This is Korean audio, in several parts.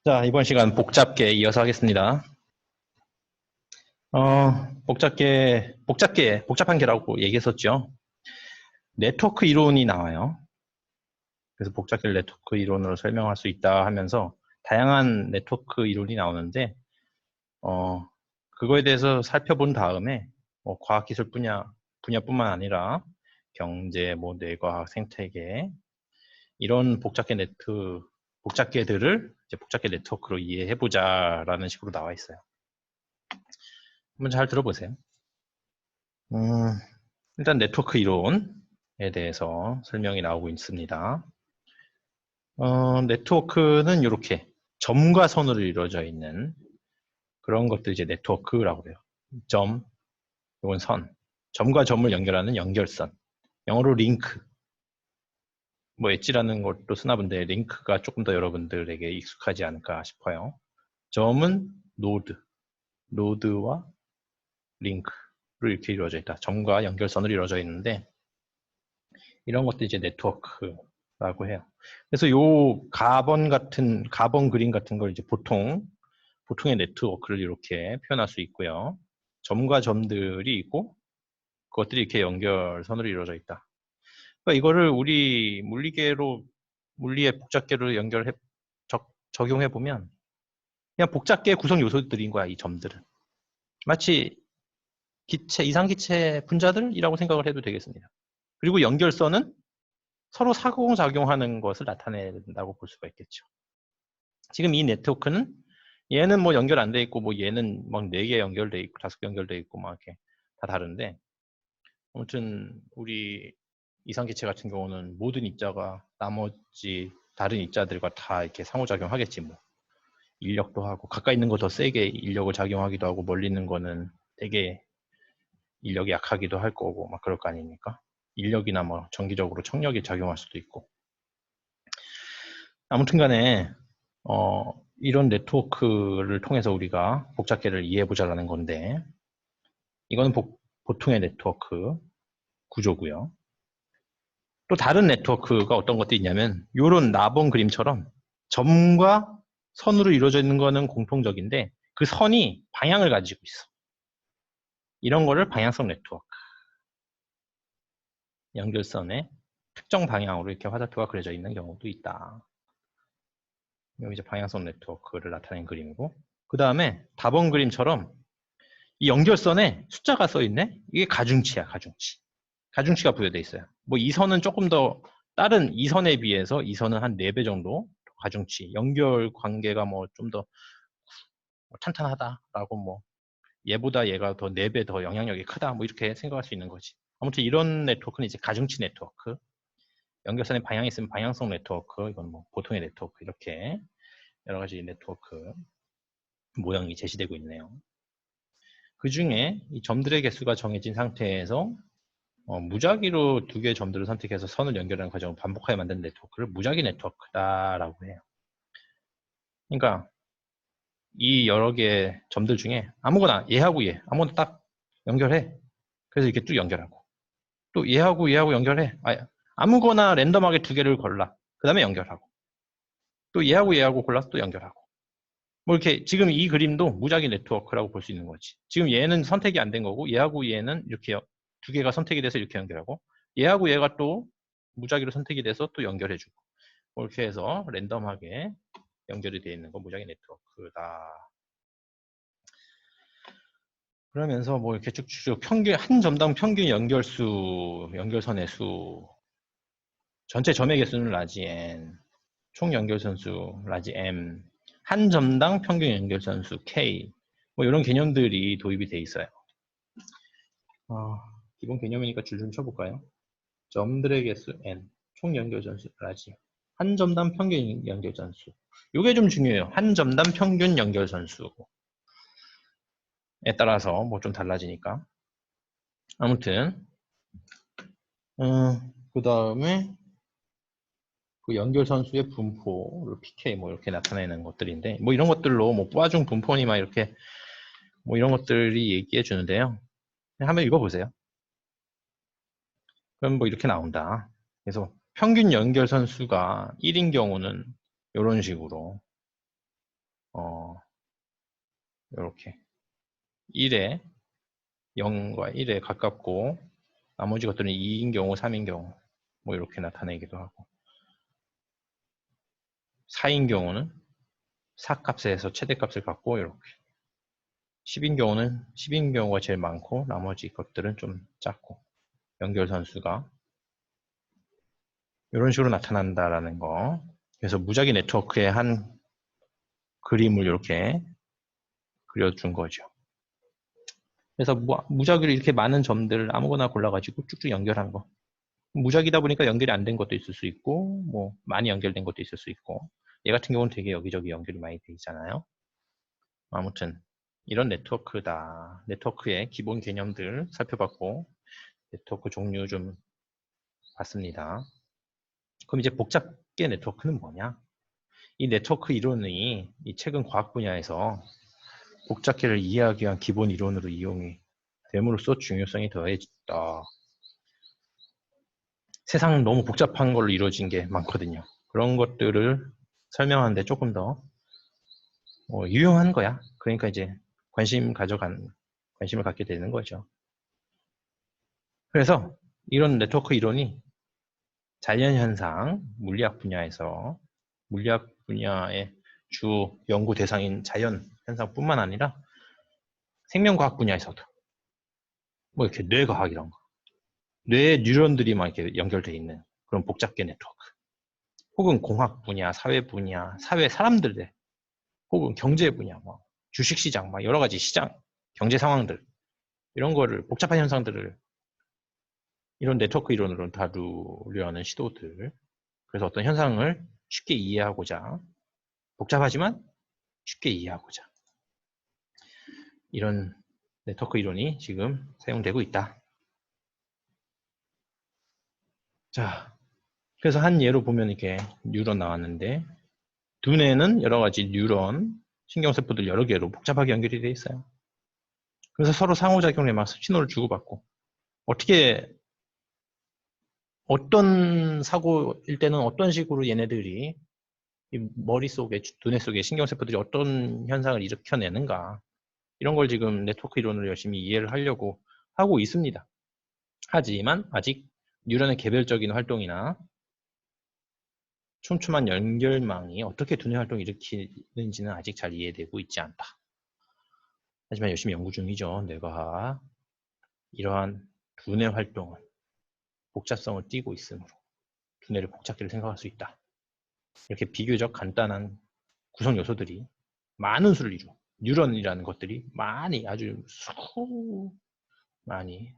자, 이번 시간 복잡계 이어서 하겠습니다. 복잡한 계라고 얘기했었죠. 네트워크 이론이 나와요. 그래서 복잡계를 네트워크 이론으로 설명할 수 있다 하면서 다양한 네트워크 이론이 나오는데, 그거에 대해서 살펴본 다음에, 과학기술 분야뿐만 아니라 경제, 뇌과학, 생태계, 이런 복잡계들을 이제 복잡계 네트워크로 이해해보자라는 식으로 나와 있어요. 한번 잘 들어보세요. 일단 네트워크 이론에 대해서 설명이 나오고 있습니다. 네트워크는 이렇게 점과 선으로 이루어져 있는 그런 것들 이제 네트워크라고 해요. 점, 이건 선. 점과 점을 연결하는 연결선. 영어로 링크. 뭐 엣지라는 것도 쓰나 본데 링크가 조금 더 여러분들에게 익숙하지 않을까 싶어요. 점은 노드와 링크로 이렇게 이루어져 있다. 점과 연결선으로 이루어져 있는데 이런 것도 이제 네트워크라고 해요. 그래서 요 가번 그림 같은 걸 이제 보통의 네트워크를 이렇게 표현할 수 있고요. 점과 점들이 있고 그것들이 이렇게 연결선으로 이루어져 있다. 그러니까 이거를 우리 물리의 복잡계로 적용해 보면 그냥 복잡계 구성 요소들인 거야, 이 점들은. 마치 이상기체 분자들이라고 생각을 해도 되겠습니다. 그리고 연결선은 서로 상호작용하는 것을 나타낸다고 볼 수가 있겠죠. 지금 이 네트워크는 얘는 뭐 연결 안 돼 있고 뭐 얘는 막 4개 연결돼 있고 5개 연결돼 있고 막 이렇게 다 다른데 아무튼 우리 이상기체 같은 경우는 모든 입자가 나머지 다른 입자들과 다 이렇게 상호작용하겠지 뭐. 인력도 하고 가까이 있는 거 더 세게 인력을 작용하기도 하고 멀리 있는 거는 되게 인력이 약하기도 할 거고 막 그럴 거 아닙니까? 인력이나 뭐 정기적으로 청력이 작용할 수도 있고. 아무튼 간에 이런 네트워크를 통해서 우리가 복잡계를 이해해보자라는 건데 이거는 보통의 네트워크 구조고요. 또 다른 네트워크가 어떤 것도 있냐면 이런 나번 그림처럼 점과 선으로 이루어져 있는 거는 공통적인데 그 선이 방향을 가지고 있어. 이런 거를 방향성 네트워크. 연결선에 특정 방향으로 이렇게 화살표가 그려져 있는 경우도 있다. 여기 이제 방향성 네트워크를 나타낸 그림이고 그 다음에 다번 그림처럼 이 연결선에 숫자가 써 있네? 이게 가중치야, 가중치. 가중치가 부여되어 있어요. 뭐 이 선은 조금 더 다른 이 선에 비해서 이 선은 한 4배 정도 가중치, 연결 관계가 뭐 좀 더 탄탄하다라고 뭐 얘보다 얘가 더 4배 더 영향력이 크다 뭐 이렇게 생각할 수 있는 거지. 아무튼 이런 네트워크는 이제 가중치 네트워크. 연결선에 방향이 있으면 방향성 네트워크, 이건 뭐 보통의 네트워크 이렇게 여러 가지 네트워크 모양이 제시되고 있네요. 그 중에 이 점들의 개수가 정해진 상태에서 무작위로 2개의 점들을 선택해서 선을 연결하는 과정을 반복하여 만든 네트워크를 무작위 네트워크다라고 해요. 그러니까 이 여러 개의 점들 중에 아무거나 얘하고 얘 아무거나 딱 연결해. 그래서 이렇게 쭉 연결하고 또 얘하고 연결해. 아무거나 랜덤하게 2개를 골라. 그 다음에 연결하고 또 얘하고 골라서 또 연결하고 뭐 이렇게 지금 이 그림도 무작위 네트워크라고 볼 수 있는 거지. 지금 얘는 선택이 안 된 거고 얘하고 얘는 이렇게 2개가 선택이 돼서 이렇게 연결하고 얘하고 얘가 또 무작위로 선택이 돼서 또 연결해주고 뭐 이렇게 해서 랜덤하게 연결이 되어 있는 거 무작위 네트워크다. 그러면서 뭐 이렇게 쭉쭉 한 점당 평균 연결선의 수, 전체 점의 개수는 라지 n, 총 연결선 수 라지 m, 한 점당 평균 연결선 수 k, 뭐 이런 개념들이 도입이 돼 있어요. 기본 개념이니까 줄 좀 쳐볼까요? 점들의 개수 n, 총 연결선 수 라지, 한 점당 평균 연결선 수. 이게 좀 중요해요. 한 점당 평균 연결선 수에 따라서 뭐 좀 달라지니까. 아무튼 그 다음에 그 연결선수의 분포, pk 뭐 이렇게 나타내는 것들인데 뭐 이런 것들로 뭐 뿌아중 분포니마 이렇게 뭐 이런 것들이 얘기해 주는데요. 한번 읽어보세요. 그럼 뭐 이렇게 나온다. 그래서 평균 연결선 수가 1인 경우는 이런 식으로 이렇게 1에 0과 1에 가깝고 나머지 것들은 2인 경우, 3인 경우 뭐 이렇게 나타내기도 하고 4인 경우는 4값에서 최대값을 갖고 이렇게 10인 경우는 10인 경우가 제일 많고 나머지 것들은 좀 작고 연결선수가 이런 식으로 나타난다라는 거. 그래서 무작위 네트워크의 한 그림을 이렇게 그려준 거죠. 그래서 무작위로 이렇게 많은 점들을 아무거나 골라가지고 쭉쭉 연결한 거. 무작위다 보니까 연결이 안 된 것도 있을 수 있고 뭐 많이 연결된 것도 있을 수 있고 얘 같은 경우는 되게 여기저기 연결이 많이 돼 있잖아요. 아무튼 이런 네트워크다. 네트워크의 기본 개념들 살펴봤고 네트워크 종류 좀 봤습니다. 그럼 이제 복잡계 네트워크는 뭐냐? 이 네트워크 이론이 이 최근 과학 분야에서 복잡계를 이해하기 위한 기본 이론으로 이용이 됨으로써 중요성이 더해졌다. 세상 너무 복잡한 걸로 이루어진 게 많거든요. 그런 것들을 설명하는데 조금 더 유용한 거야. 그러니까 이제 관심을 갖게 되는 거죠. 그래서 이런 네트워크 이론이 자연현상, 물리학 분야의 주 연구 대상인 자연현상뿐만 아니라 생명과학 분야에서도 뭐 이렇게 뇌과학 이런 거, 뇌 뉴런들이 막 이렇게 연결되어 있는 그런 복잡계 네트워크, 혹은 공학 분야, 사회 분야, 사회 사람들의 혹은 경제 분야, 뭐 주식시장, 막 여러 가지 시장, 경제 상황들 이런 거를 복잡한 현상들을 이런 네트워크 이론으로 다루려는 시도들. 그래서 어떤 현상을 쉽게 이해하고자 복잡하지만 쉽게 이해하고자 이런 네트워크 이론이 지금 사용되고 있다. 자, 그래서 한 예로 보면 이렇게 뉴런 나왔는데 두뇌는 여러 가지 뉴런, 신경세포들 여러 개로 복잡하게 연결이 되어 있어요. 그래서 서로 상호작용에 막 신호를 주고받고 어떤 사고일 때는 어떤 식으로 얘네들이 이 머릿속에, 두뇌 속에 신경세포들이 어떤 현상을 일으켜내는가 이런 걸 지금 네트워크 이론으로 열심히 이해를 하려고 하고 있습니다. 하지만 아직 뉴런의 개별적인 활동이나 촘촘한 연결망이 어떻게 두뇌 활동을 일으키는지는 아직 잘 이해되고 있지 않다. 하지만 열심히 연구 중이죠. 뇌과학. 이러한 두뇌 활동은 복잡성을 띠고 있으므로 두뇌를 복잡하게 생각할 수 있다. 이렇게 비교적 간단한 구성 요소들이 많은 수를 이루어 뉴런이라는 것들이 아주 많이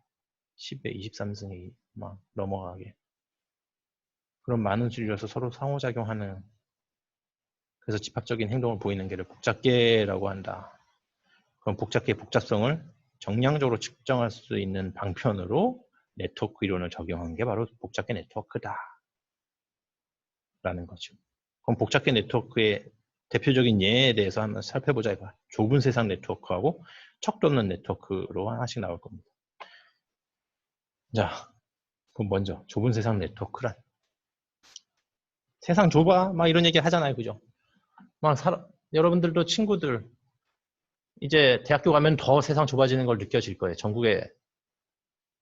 10의 23승이 막 넘어가게 그런 많은 수를 이루어서 서로 상호작용하는, 그래서 집합적인 행동을 보이는 게를 복잡계라고 한다. 그런 복잡계의 복잡성을 정량적으로 측정할 수 있는 방편으로 네트워크 이론을 적용한 게 바로 복잡계 네트워크다 라는 거죠. 그럼 복잡계 네트워크의 대표적인 예에 대해서 한번 살펴보자 이거. 좁은 세상 네트워크하고 척도 없는 네트워크로 하나씩 나올 겁니다. 자, 그럼 먼저 좁은 세상 네트워크란, 세상 좁아 막 이런 얘기 하잖아요, 그죠? 여러분들도 친구들 이제 대학교 가면 더 세상 좁아지는 걸 느껴질 거예요. 전국에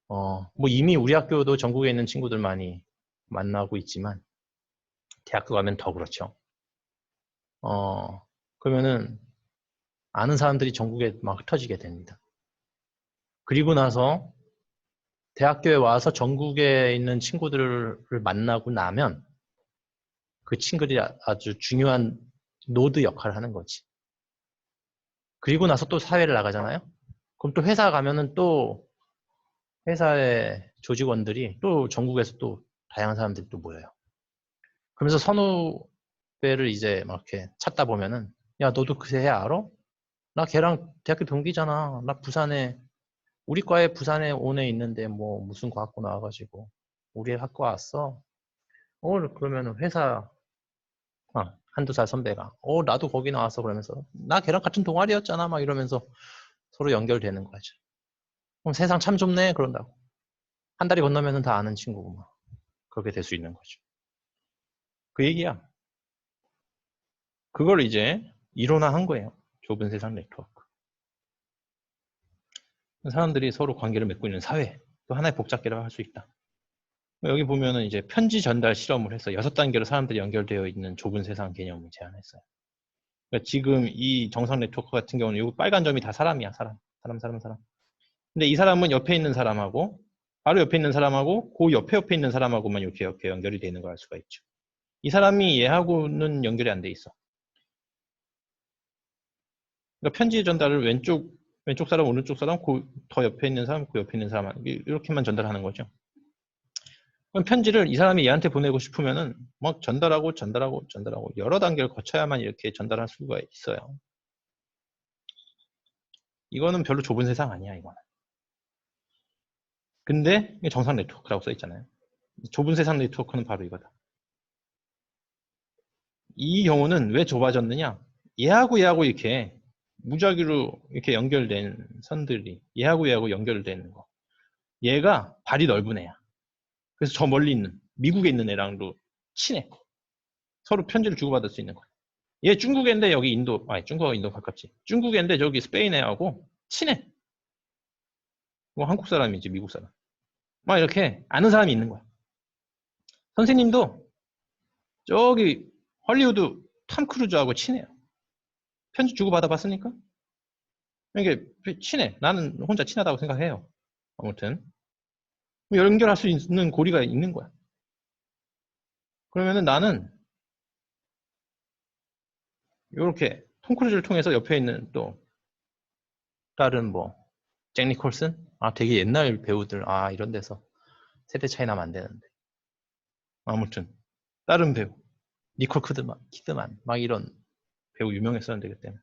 뭐 이미 우리 학교도 전국에 있는 친구들 많이 만나고 있지만 대학교 가면 더 그렇죠. 그러면은 아는 사람들이 전국에 막 흩어지게 됩니다. 그리고 나서 대학교에 와서 전국에 있는 친구들을 만나고 나면 그 친구들이 아주 중요한 노드 역할을 하는 거지. 그리고 나서 또 사회를 나가잖아요. 그럼 또 회사 가면은 또 회사의 조직원들이 또 전국에서 또 다양한 사람들이 또 모여요. 그러면서 선후배를 이제 막 이렇게 찾다 보면은, 야, 너도 그 애 알아? 나 걔랑 대학교 동기잖아. 나 우리 과에 부산에 온 애 있는데 뭐 무슨 과학고 나와가지고 우리 학과 왔어. 그러면은 회사 한두 살 선배가 나도 거기 나왔어 그러면서 나 걔랑 같은 동아리였잖아 막 이러면서 서로 연결되는 거죠. 그럼 세상 참 좁네 그런다고. 한 다리 건너면은 다 아는 친구고 막 그렇게 될 수 있는 거죠. 그 얘기야. 그걸 이제 일원화한 거예요. 좁은 세상 네트워크. 사람들이 서로 관계를 맺고 있는 사회, 또 하나의 복잡계라고 할 수 있다. 여기 보면은 이제 편지 전달 실험을 해서 6단계로 사람들이 연결되어 있는 좁은 세상 개념을 제안했어요. 그러니까 지금 이 정상 네트워크 같은 경우는 이 빨간 점이 다 사람이야. 사람. 근데 이 사람은 옆에 있는 사람하고 바로 옆에 있는 사람하고 그 옆에 있는 사람하고만 이렇게 연결이 되는 걸 알 수가 있죠. 이 사람이 얘하고는 연결이 안 돼 있어. 그러니까 편지 전달을 왼쪽 사람, 오른쪽 사람, 더 옆에 있는 사람, 그 옆에 있는 사람 이렇게만 전달하는 거죠. 그럼 편지를 이 사람이 얘한테 보내고 싶으면은 막 전달하고 여러 단계를 거쳐야만 이렇게 전달할 수가 있어요. 이거는 별로 좁은 세상 아니야, 이거는. 근데 정상 네트워크라고 써 있잖아요. 좁은 세상 네트워크는 바로 이거다. 이 경우는 왜 좁아졌느냐? 얘하고 이렇게 무작위로 이렇게 연결된 선들이 얘하고 연결되는 거. 얘가 발이 넓은 애야. 그래서 저 멀리 있는 미국에 있는 애랑도 친해. 서로 편지를 주고받을 수 있는 거야. 얘 중국애인데 여기 인도, 중국하고 인도 가깝지. 중국애인데 저기 스페인 애하고 친해. 뭐 한국 사람이지 미국 사람. 막 이렇게 아는 사람이 있는 거야. 선생님도 저기 헐리우드 탐 크루즈하고 친해요. 편지 주고받아 봤습니까? 이게 친해. 나는 혼자 친하다고 생각해요. 아무튼 연결할 수 있는 고리가 있는 거야. 그러면은 나는 이렇게 톰 크루즈를 통해서 옆에 있는 또 다른 잭 니콜슨? 되게 옛날 배우들 이런 데서 세대 차이 나면 안 되는데 아무튼 다른 배우 니콜 키드만 막 이런 배우 유명했었는데 그때는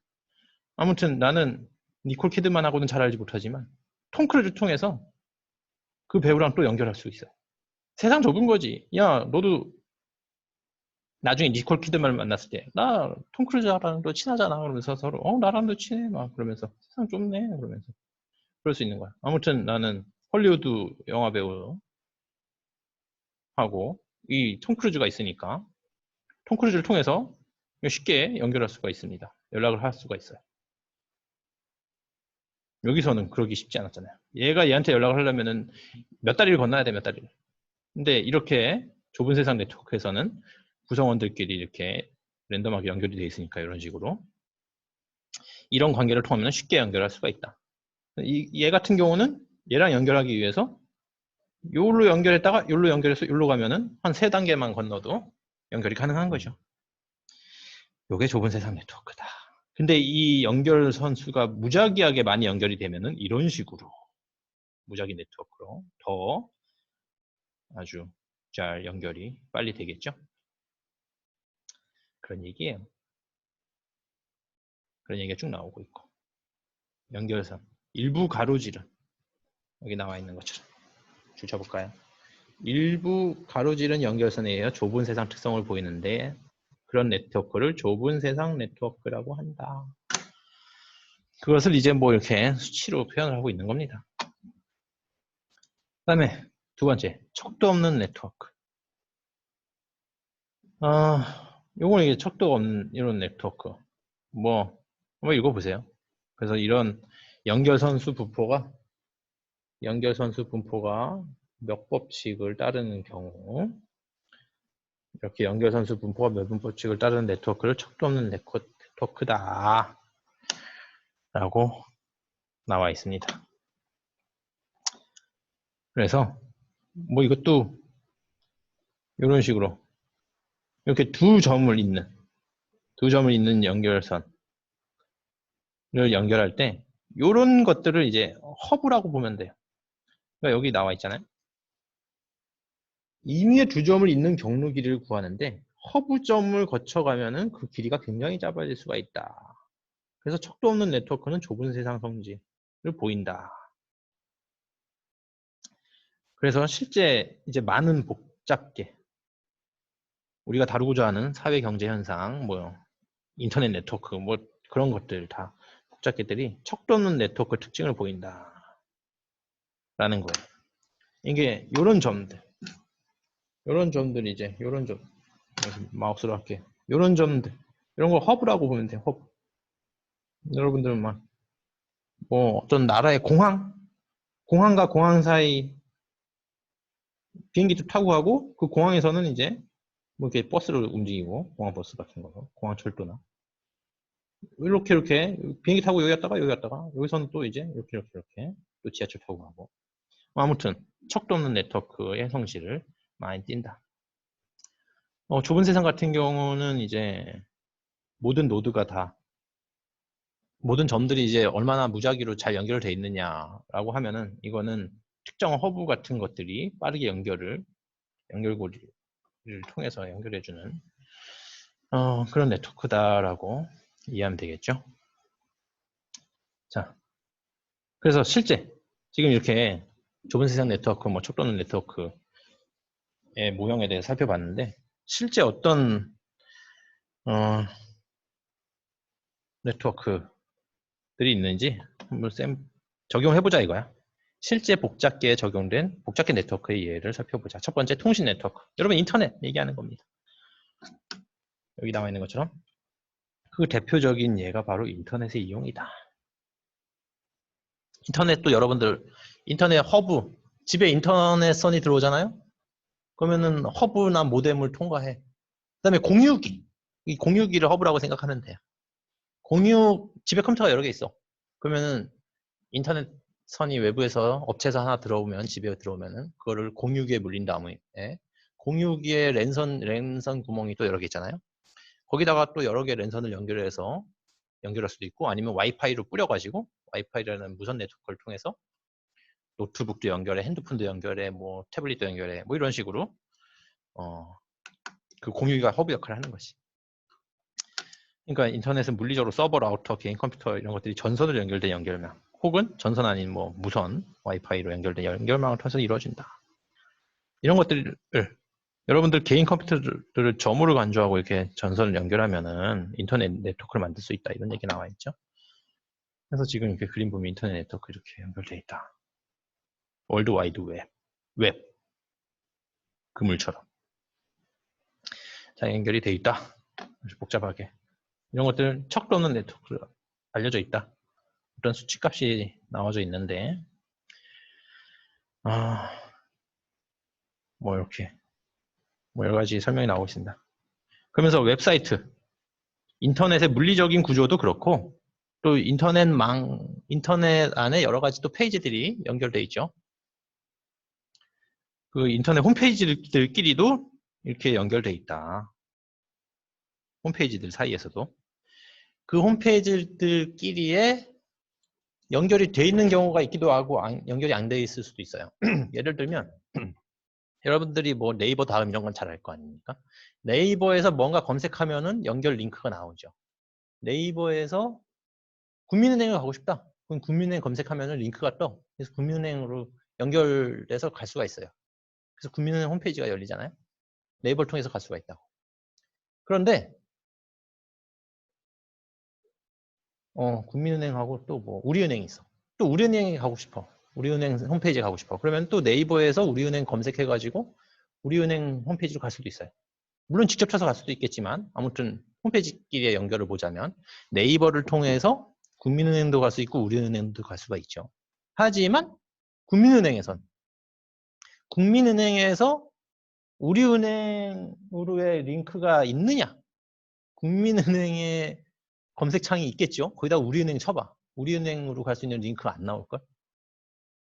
아무튼 나는 니콜 키드만하고는 잘 알지 못하지만 톰 크루즈를 통해서 그 배우랑 또 연결할 수 있어요. 세상 좁은 거지. 야, 너도 나중에 니콜 키드만을 만났을 때, 나 톰 크루즈랑도 친하잖아. 그러면서 서로, 나랑도 친해. 막 그러면서 세상 좁네. 그러면서. 그럴 수 있는 거야. 아무튼 나는 헐리우드 영화 배우하고 이 톰 크루즈가 있으니까 톰 크루즈를 통해서 쉽게 연결할 수가 있습니다. 연락을 할 수가 있어요. 여기서는 그러기 쉽지 않았잖아요. 얘가 얘한테 연락을 하려면은 몇 다리를 건너야 돼, 몇 다리를. 근데 이렇게 좁은 세상 네트워크에서는 구성원들끼리 이렇게 랜덤하게 연결이 되어 있으니까 이런 식으로 이런 관계를 통하면 쉽게 연결할 수가 있다. 얘 같은 경우는 얘랑 연결하기 위해서 요로 연결했다가 요로 연결해서 요로 가면은 한 3단계만 건너도 연결이 가능한 거죠. 요게 좁은 세상 네트워크다. 근데 이 연결 선수가 무작위하게 많이 연결이 되면은 이런 식으로 무작위 네트워크로 더 아주 잘 연결이 빨리 되겠죠. 그런 얘기예요. 그런 얘기가 쭉 나오고 있고 연결선 일부 가로질은 여기 나와 있는 것처럼 줄 쳐볼까요? 일부 가로질은 연결선에 의해 좁은 세상 특성을 보이는데 그런 네트워크를 좁은 세상 네트워크라고 한다. 그것을 이제 이렇게 수치로 표현을 하고 있는 겁니다. 그 다음에 두 번째, 척도 없는 네트워크. 요거는 이게 척도 없는 이런 네트워크. 한번 읽어보세요. 그래서 이런 연결선수 분포가 몇 법칙을 따르는 경우 이렇게 연결선수 분포가 몇 법칙을 따르는 네트워크를 척도 없는 네트워크다 라고 나와 있습니다. 그래서 이것도 이런 식으로 이렇게 두 점을 잇는 연결선을 연결할 때 이런 것들을 이제 허브라고 보면 돼요. 그러니까 여기 나와 있잖아요. 임의의 두 점을 잇는 경로 길이를 구하는데 허브점을 거쳐가면은 그 길이가 굉장히 짧아질 수가 있다. 그래서 척도 없는 네트워크는 좁은 세상 성질을 보인다. 그래서 실제 이제 많은 복잡계 우리가 다루고자 하는 사회 경제 현상, 인터넷 네트워크, 그런 것들 다 복잡계들이 척도 없는 네트워크 특징을 보인다라는 거예요. 이게 이런 점들 이제 이런 점 마우스로 할게요. 이런 점들 이런 걸 허브라고 보면 돼요. 허브. 여러분들은 막 뭐 어떤 나라의 공항과 공항 사이 비행기도 타고 가고 그 공항에서는 이제 뭐 이렇게 버스를 움직이고 공항 버스 같은 거, 공항 철도나 이렇게 비행기 타고 여기 갔다가 여기서는 또 이제 이렇게 또 지하철 타고 가고 아무튼 척도 없는 네트워크의 성질을 많이 띈다. 좁은 세상 같은 경우는 이제 모든 노드가 다 모든 점들이 이제 얼마나 무작위로 잘 연결되어 있느냐라고 하면은 이거는 특정 허브 같은 것들이 빠르게 연결고리를 통해서 연결해주는 그런 네트워크다라고 이해하면 되겠죠. 자, 그래서 실제 지금 이렇게 좁은 세상 네트워크, 뭐 척도는 네트워크의 모형에 대해 살펴봤는데 실제 어떤 네트워크들이 있는지 한번 적용해보자 이거야. 실제 복잡계에 적용된 복잡계 네트워크의 예를 살펴보자. 첫 번째 통신 네트워크. 여러분 인터넷 얘기하는 겁니다. 여기 나와 있는 것처럼 그 대표적인 예가 바로 인터넷의 이용이다. 인터넷도 여러분들 인터넷 허브 집에 인터넷선이 들어오잖아요. 그러면은 허브나 모뎀을 통과해. 그 다음에 공유기. 이 공유기를 허브라고 생각하면 돼요. 집에 컴퓨터가 여러 개 있어. 그러면은 인터넷 선이 외부에서 업체에서 하나 들어오면 집에 들어오면은 그거를 공유기에 물린 다음에 공유기에 랜선 구멍이 또 여러 개 있잖아요. 거기다가 또 여러 개 랜선을 연결해서 연결할 수도 있고 아니면 와이파이로 뿌려가지고 와이파이라는 무선 네트워크를 통해서 노트북도 연결해, 핸드폰도 연결해, 뭐 태블릿도 연결해, 뭐 이런 식으로 그 공유기가 허브 역할을 하는 것이. 그러니까 인터넷은 물리적으로 서버, 라우터, 개인 컴퓨터 이런 것들이 전선으로 연결된 연결망 혹은 전선 아닌 뭐 무선 와이파이로 연결된 연결망을 통해서 이루어진다. 이런 것들을 여러분들 개인 컴퓨터들을 점으로 간주하고 이렇게 전선을 연결하면은 인터넷 네트워크를 만들 수 있다. 이런 얘기 나와 있죠. 그래서 지금 이렇게 그림 보면 인터넷 네트워크 이렇게 연결되어 있다. 월드 와이드 웹 그물처럼 잘 연결이 되어 있다. 아주 복잡하게 이런 것들 척도 없는 네트워크가 알려져 있다. 어떤 수치값이 나와져 있는데 뭐 이렇게 뭐 여러 가지 설명이 나오고 있습니다. 그러면서 웹사이트 인터넷의 물리적인 구조도 그렇고 또 인터넷 안에 여러 가지 또 페이지들이 연결돼 있죠. 그 인터넷 홈페이지들끼리도 이렇게 연결돼 있다. 홈페이지들 사이에서도 그 홈페이지들끼리에 연결이 돼 있는 경우가 있기도 하고 연결이 안 돼 있을 수도 있어요. 예를 들면 여러분들이 뭐 네이버 다음 이런 건 잘 알 거 아닙니까? 네이버에서 뭔가 검색하면은 연결 링크가 나오죠. 네이버에서 국민은행을 가고 싶다. 그럼 국민은행 검색하면은 링크가 떠. 그래서 국민은행으로 연결돼서 갈 수가 있어요. 그래서 국민은행 홈페이지가 열리잖아요. 네이버를 통해서 갈 수가 있다고. 그런데 국민은행하고 또 뭐 우리은행이 있어. 또 우리은행에 가고 싶어. 우리은행 홈페이지에 가고 싶어. 그러면 또 네이버에서 우리은행 검색해가지고 우리은행 홈페이지로 갈 수도 있어요. 물론 직접 쳐서 갈 수도 있겠지만 아무튼 홈페이지끼리의 연결을 보자면 네이버를 통해서 국민은행도 갈 수 있고 우리은행도 갈 수가 있죠. 하지만 국민은행에서 우리은행으로의 링크가 있느냐? 국민은행에 검색창이 있겠죠. 거기다 우리은행 쳐봐. 우리은행으로 갈 수 있는 링크가 안 나올걸?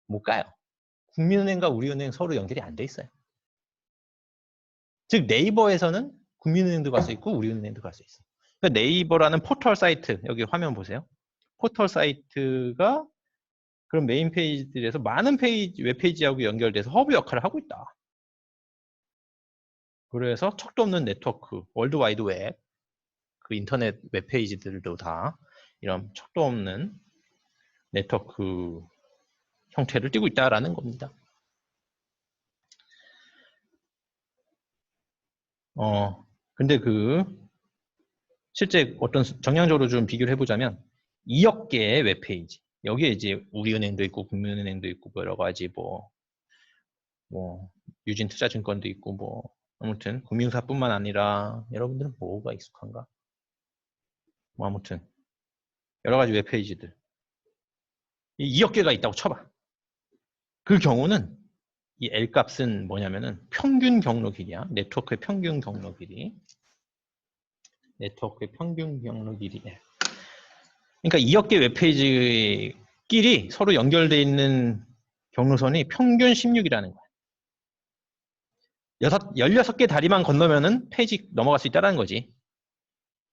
못 가요. 국민은행과 우리은행 서로 연결이 안 돼 있어요. 즉 네이버에서는 국민은행도 갈 수 있고 우리은행도 갈 수 있어요. 그러니까 네이버라는 포털 사이트, 여기 화면 보세요. 포털 사이트가 그런 메인 페이지들에서 많은 웹페이지하고 연결돼서 허브 역할을 하고 있다. 그래서 척도 없는 네트워크, 월드와이드 웹, 그 인터넷 웹페이지들도 다 이런 척도 없는 네트워크 형태를 띠고 있다라는 겁니다. 근데 실제 어떤 정량적으로 좀 비교를 해보자면 2억 개의 웹페이지. 여기에 이제 우리은행도 있고 국민은행도 있고 여러 가지 뭐 유진투자증권도 있고 뭐 아무튼 금융사뿐만 아니라 여러분들은 뭐가 익숙한가? 뭐 아무튼 여러 가지 웹페이지들. 2억 개가 있다고 쳐봐. 그 경우는 이 L 값은 뭐냐면은 평균 경로 길이야. 네트워크의 평균 경로 길이. 네트워크의 평균 경로 길이네. 그러니까 2억 개 웹페이지끼리 서로 연결되어 있는 경로선이 평균 16이라는 거야. 16개 다리만 건너면은 페이지 넘어갈 수 있다는 거지.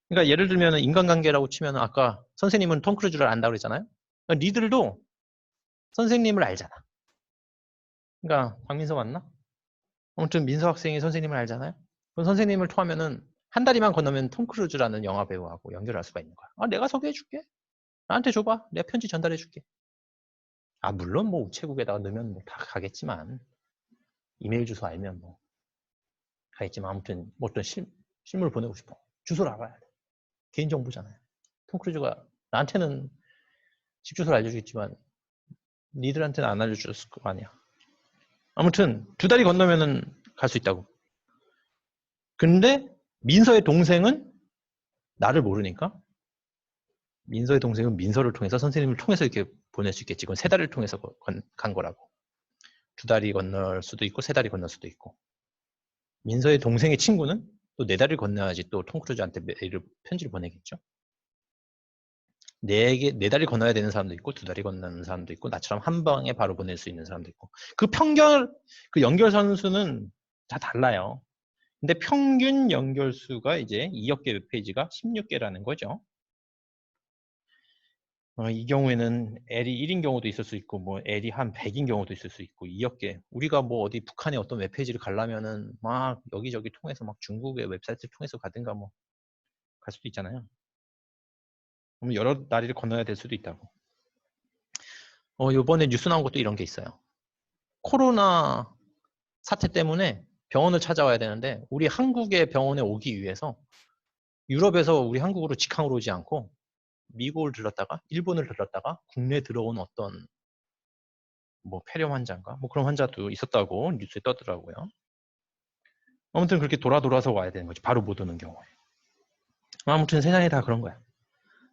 그러니까 예를 들면 인간관계라고 치면 아까 선생님은 톰 크루즈를 안다고 그랬잖아요. 그러니까 니들도 선생님을 알잖아. 그러니까 박민서 맞나? 아무튼 민서 학생이 선생님을 알잖아요. 그럼 선생님을 통하면은 한 다리만 건너면 톰 크루즈라는 영화 배우하고 연결할 수가 있는 거야. 아, 내가 소개해줄게. 나한테 줘봐. 내가 편지 전달해줄게. 아, 물론 뭐 우체국에다가 넣으면 뭐 다 가겠지만 이메일 주소 알면 뭐 가겠지만 아무튼 뭐 어떤 실물 보내고 싶어. 주소를 알아야 돼. 개인정보잖아요. 톰 크루즈가 나한테는 집 주소를 알려주겠지만 니들한테는 안 알려줬을 거 아니야. 아무튼 두 다리 건너면은 갈 수 있다고. 근데 민서의 동생은 나를 모르니까 민서의 동생은 민서를 통해서 선생님을 통해서 이렇게 보낼 수 있겠지. 그건 세 다리를 통해서 간 거라고. 두 다리 건널 수도 있고 세 다리 건널 수도 있고. 민서의 동생의 친구는 또 네 다리를 건너야지 또 톰 크루즈한테 메일을 편지를 보내겠죠. 네 다리 건너야 되는 사람도 있고 두 다리 건너는 사람도 있고 나처럼 한 방에 바로 보낼 수 있는 사람도 있고 그 연결선 수는 다 달라요. 근데 평균 연결 수가 이제 2억 개 웹페이지가 16개라는 거죠. 이 경우에는 L이 1인 경우도 있을 수 있고 뭐 L이 한 100인 경우도 있을 수 있고 2억 개. 우리가 뭐 어디 북한의 어떤 웹페이지를 가려면은 막 여기저기 통해서 막 중국의 웹사이트를 통해서 가든가 뭐 갈 수도 있잖아요. 그럼 여러 다리를 건너야 될 수도 있다고. 요번에 뉴스 나온 것도 이런 게 있어요. 코로나 사태 때문에 병원을 찾아와야 되는데 우리 한국의 병원에 오기 위해서 유럽에서 우리 한국으로 직항으로 오지 않고 미국을 들렀다가 일본을 들렀다가 국내에 들어온 어떤 뭐 폐렴 환자인가 뭐 그런 환자도 있었다고 뉴스에 떠더라고요. 아무튼 그렇게 돌아서 와야 되는 거지. 바로 못 오는 경우에. 아무튼 세상에 다 그런 거야.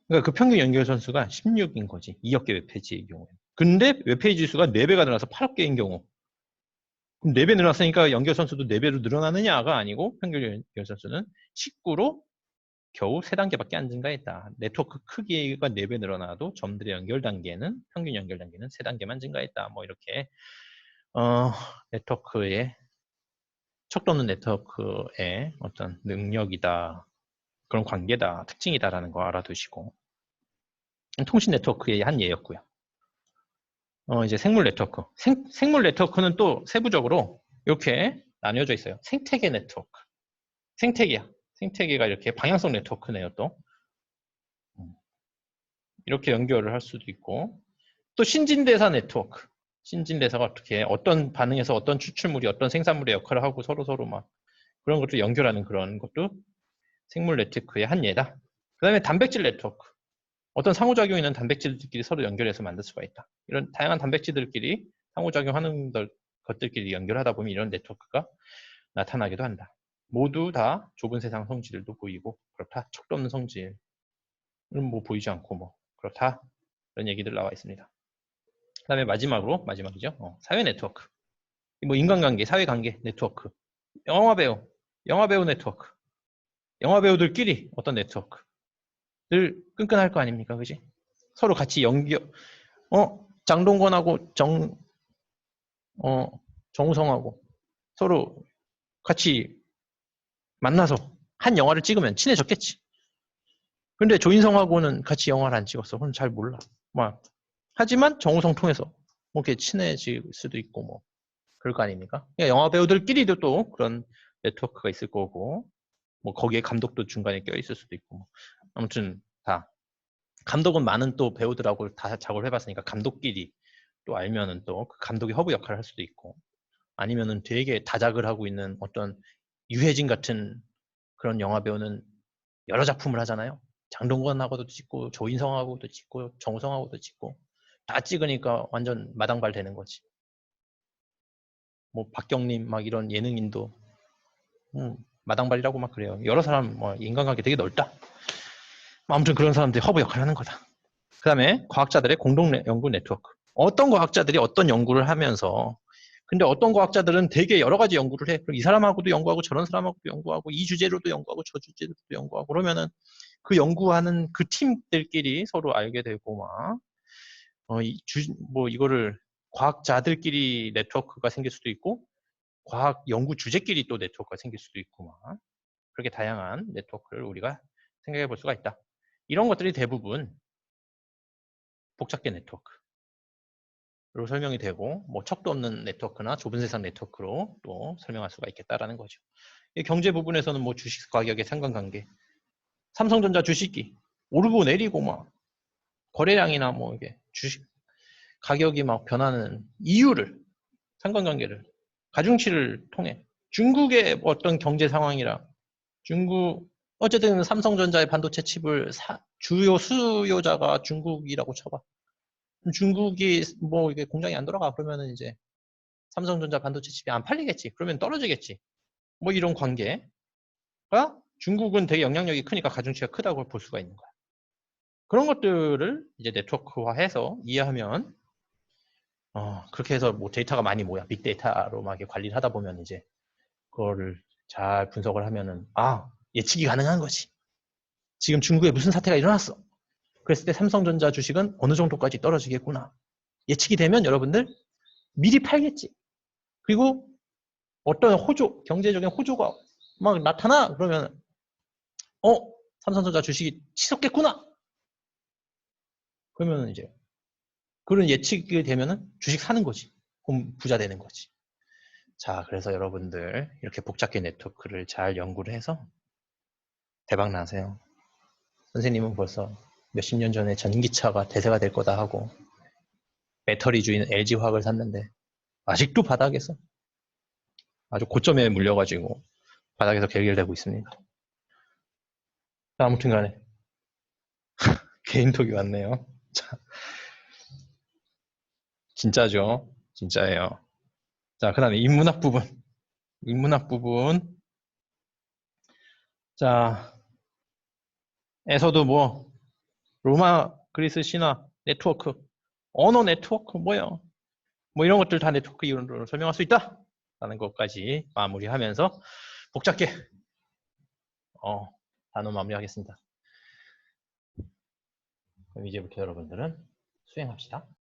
그러니까 그 평균 연결 선수가 16인 거지. 2억 개 웹페이지의 경우에. 근데 웹페이지 수가 4배가 늘어나서 8억 개인 경우. 그럼 4배 늘어났으니까 연결 선수도 4배로 늘어나느냐가 아니고 평균 연결 선수는 19로 겨우 3단계밖에 안 증가했다. 네트워크 크기가 4배 늘어나도 점들의 연결 단계는 평균 연결 단계는 3단계만 증가했다. 뭐 이렇게 네트워크의 척도 없는 네트워크의 어떤 능력이다. 그런 관계다. 특징이다라는 거 알아두시고 통신 네트워크의 한 예였고요. 이제 생물 네트워크. 생물 네트워크는 또 세부적으로 이렇게 나뉘어져 있어요. 생태계 네트워크. 생태계야. 생태계가 이렇게 방향성 네트워크네요, 또. 이렇게 연결을 할 수도 있고. 또 신진대사 네트워크. 신진대사가 어떻게 어떤 반응에서 어떤 추출물이 어떤 생산물의 역할을 하고 서로 막 그런 것도 연결하는 그런 것도 생물 네트워크의 한 예다. 그 다음에 단백질 네트워크. 어떤 상호작용이 있는 단백질들끼리 서로 연결해서 만들 수가 있다. 이런 다양한 단백질들끼리 상호작용하는 것들끼리 연결하다 보면 이런 네트워크가 나타나기도 한다. 모두 다 좁은 세상 성질도 보이고 그렇다. 척도 없는 성질은 뭐 보이지 않고 뭐 그렇다. 이런 얘기들 나와 있습니다. 그 다음에 마지막이죠. 사회 네트워크. 뭐 인간관계, 사회관계 네트워크. 영화배우 네트워크. 영화배우들끼리 어떤 네트워크. 늘 끈끈할 거 아닙니까? 그지? 서로 같이 장동건하고 정우성하고 서로 같이 만나서 한 영화를 찍으면 친해졌겠지. 근데 조인성하고는 같이 영화를 안 찍었어. 그건 잘 몰라. 하지만 정우성 통해서 뭐 이렇게 친해질 수도 있고 뭐 그럴 거 아닙니까? 그러니까 영화 배우들끼리도 또 그런 네트워크가 있을 거고 뭐 거기에 감독도 중간에 껴 있을 수도 있고 뭐. 아무튼 다 감독은 많은 또 배우들하고 다 작업을 해봤으니까 감독끼리 또 알면은 또 그 감독이 허브 역할을 할 수도 있고 아니면은 되게 다작을 하고 있는 어떤 유해진 같은 그런 영화 배우는 여러 작품을 하잖아요. 장동건하고도 찍고 조인성하고도 찍고 정우성하고도 찍고 다 찍으니까 완전 마당발 되는 거지. 뭐 박경림 막 이런 예능인도 마당발이라고 막 그래요. 여러 사람 인간관계 되게 넓다. 아무튼 그런 사람들이 허브 역할을 하는 거다. 그 다음에 과학자들의 공동 연구 네트워크. 어떤 과학자들이 어떤 연구를 하면서, 근데 어떤 과학자들은 되게 여러 가지 연구를 해. 그럼 이 사람하고도 연구하고 저런 사람하고도 연구하고 이 주제로도 연구하고 저 주제로도 연구하고 그러면은 그 연구하는 그 팀들끼리 서로 알게 되고 막, 이거를 과학자들끼리 네트워크가 생길 수도 있고, 과학 연구 주제끼리 또 네트워크가 생길 수도 있고 막, 그렇게 다양한 네트워크를 우리가 생각해 볼 수가 있다. 이런 것들이 대부분 복잡계 네트워크로 설명이 되고, 뭐 척도 없는 네트워크나 좁은 세상 네트워크로 또 설명할 수가 있겠다라는 거죠. 경제 부분에서는 뭐 주식 가격의 상관관계, 삼성전자 주식이 오르고 내리고 막 거래량이나 뭐 이게 주식 가격이 막 변하는 이유를, 상관관계를 가중치를 통해 중국의 어떤 경제 상황이랑 중국, 어쨌든 삼성전자의 반도체 칩을 주요 수요자가 중국이라고 쳐봐. 중국이 뭐 이게 공장이 안 돌아가 그러면은 이제 삼성전자 반도체 칩이 안 팔리겠지. 그러면 떨어지겠지. 뭐 이런 관계가, 중국은 되게 영향력이 크니까 가중치가 크다고 볼 수가 있는 거야. 그런 것들을 이제 네트워크화해서 이해하면, 그렇게 해서 뭐 데이터가 많이 모여 빅데이터로 막 이렇게 관리를 하다 보면 이제 그거를 잘 분석을 하면은, 예측이 가능한 거지. 지금 중국에 무슨 사태가 일어났어. 그랬을 때 삼성전자 주식은 어느 정도까지 떨어지겠구나. 예측이 되면 여러분들 미리 팔겠지. 그리고 어떤 경제적인 호조가 막 나타나. 그러면, 삼성전자 주식이 치솟겠구나. 그러면 이제 그런 예측이 되면은 주식 사는 거지. 그럼 부자 되는 거지. 자, 그래서 여러분들 이렇게 복잡계 네트워크를 잘 연구를 해서 대박 나세요. 선생님은 벌써 몇십 년 전에 전기차가 대세가 될 거다 하고 배터리주인 LG화학을 샀는데 아직도 바닥에서 아주 고점에 물려가지고 바닥에서 결결되고 있습니다. 아무튼 간에 개인톡이 왔네요. 자, 진짜죠. 진짜예요. 자, 그 다음에 인문학 부분. 인문학 부분. 자, 에서도 뭐 로마 그리스 신화 네트워크, 언어 네트워크 뭐야, 뭐 이런 것들 다 네트워크 이론으로 설명할 수 있다 라는 것까지 마무리하면서 복잡계 단어 마무리하겠습니다. 그럼 이제부터 여러분들은 수행합시다.